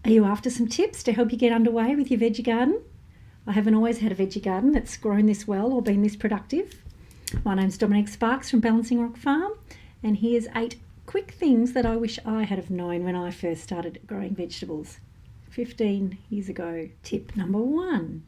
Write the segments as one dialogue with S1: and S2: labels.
S1: Are you after some tips to help you get underway with your veggie garden? I haven't always had a veggie garden that's grown this well or been this productive. My name's Dominique Sparks from Balancing Rock Farm, and here's 8 quick things that I wish I had have known when I first started growing vegetables 15 years ago. Tip number 1,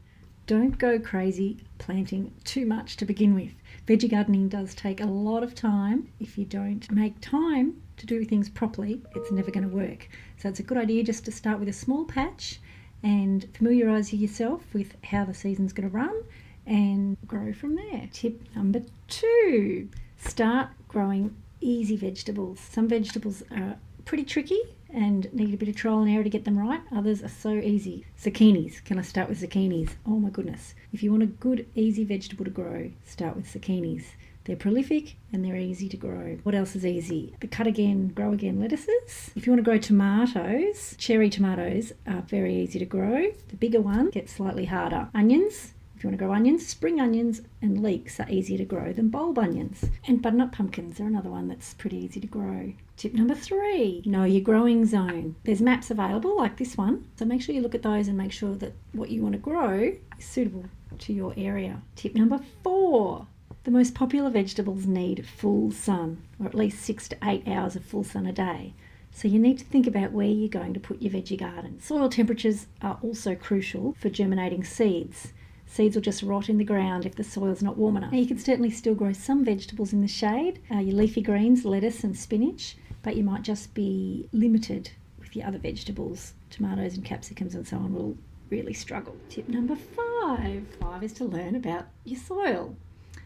S1: don't go crazy planting too much to begin with. Veggie gardening does take a lot of time. If you don't make time to do things properly, it's never going to work. So it's a good idea just to start with a small patch and familiarise yourself with how the season's going to run and grow from there. Tip number 2, start growing easy vegetables. Some vegetables are pretty tricky and need a bit of trial and error to get them right. Others are so easy. Zucchinis. Can I start with zucchinis? Oh my goodness. If you want a good, easy vegetable to grow, start with zucchinis. They're prolific and they're easy to grow. What else is easy? The cut again, grow again lettuces. If you want to grow tomatoes, cherry tomatoes are very easy to grow. The bigger one gets slightly harder. Onions. If you want to grow onions, spring onions and leeks are easier to grow than bulb onions. And butternut pumpkins are another one that's pretty easy to grow. Tip number 3, know your growing zone. There's maps available like this one, so make sure you look at those and make sure that what you want to grow is suitable to your area. Tip number 4, the most popular vegetables need full sun, or at least 6 to 8 hours of full sun a day. So you need to think about where you're going to put your veggie garden. Soil temperatures are also crucial for germinating seeds. Seeds will just rot in the ground if the soil's not warm enough. Now, you can certainly still grow some vegetables in the shade, your leafy greens, lettuce and spinach, but you might just be limited with your other vegetables. Tomatoes and capsicums and so on will really struggle. Tip number 5 is to learn about your soil.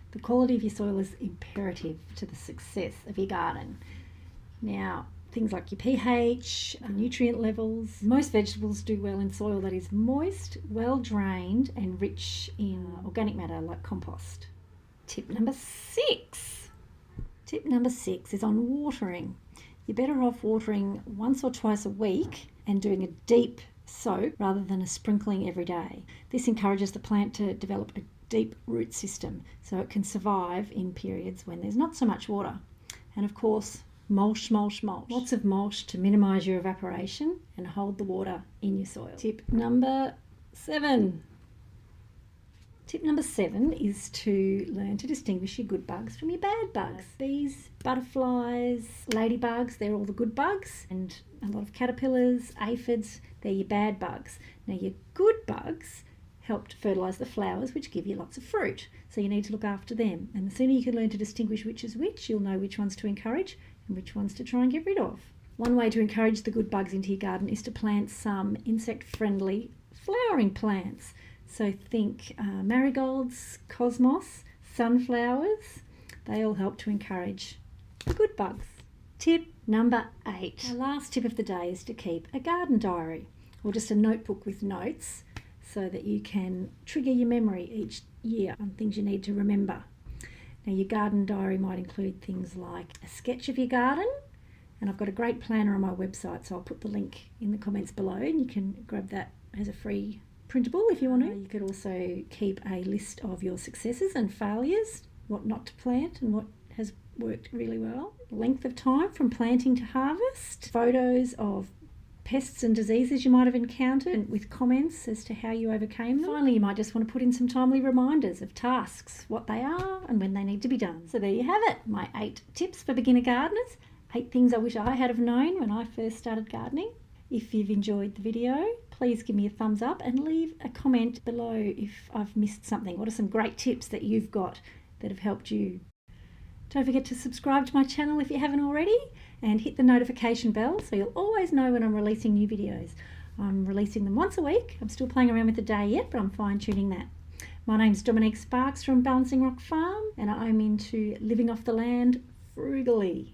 S1: The quality of your soil is imperative to the success of your garden. Now, things like your pH, nutrient levels. Most vegetables do well in soil that is moist, well drained and rich in organic matter like compost. Tip number 6 is on watering. You're better off watering once or twice a week and doing a deep soak rather than a sprinkling every day. This encourages the plant to develop a deep root system so it can survive in periods when there's not so much water. And of course, mulch. Lots of mulch to minimise your evaporation and hold the water in your soil. Tip number 7 is to learn to distinguish your good bugs from your bad bugs. Bees, butterflies, ladybugs, they're all the good bugs, and a lot of caterpillars, aphids, they're your bad bugs. Now your good bugs help to fertilise the flowers, which give you lots of fruit, so you need to look after them. And the sooner you can learn to distinguish which is which, you'll know which ones to encourage and which ones to try and get rid of. One way to encourage the good bugs into your garden is to plant some insect-friendly flowering plants. So think marigolds, cosmos, sunflowers. They all help to encourage the good bugs. Tip number 8. Our last tip of the day is to keep a garden diary, or just a notebook with notes, so that you can trigger your memory each year on things you need to remember. Now, your garden diary might include things like a sketch of your garden, and I've got a great planner on my website, so I'll put the link in the comments below and you can grab that as a free printable if you want to. You could also keep a list of your successes and failures, what not to plant and what has worked really well, length of time from planting to harvest, photos of pests and diseases you might have encountered with comments as to how you overcame them. Finally, you might just want to put in some timely reminders of tasks, what they are and when they need to be done. So there you have it, my 8 tips for beginner gardeners, 8 things I wish I had have known when I first started gardening. If you've enjoyed the video, please give me a thumbs up and leave a comment below if I've missed something. What are some great tips that you've got that have helped you? Don't forget to subscribe to my channel if you haven't already, and hit the notification bell so you'll always know when I'm releasing new videos. I'm releasing them once a week. I'm still playing around with the day yet, but I'm fine-tuning that. My name's Dominique Sparks from Balancing Rock Farm, and I'm into living off the land frugally.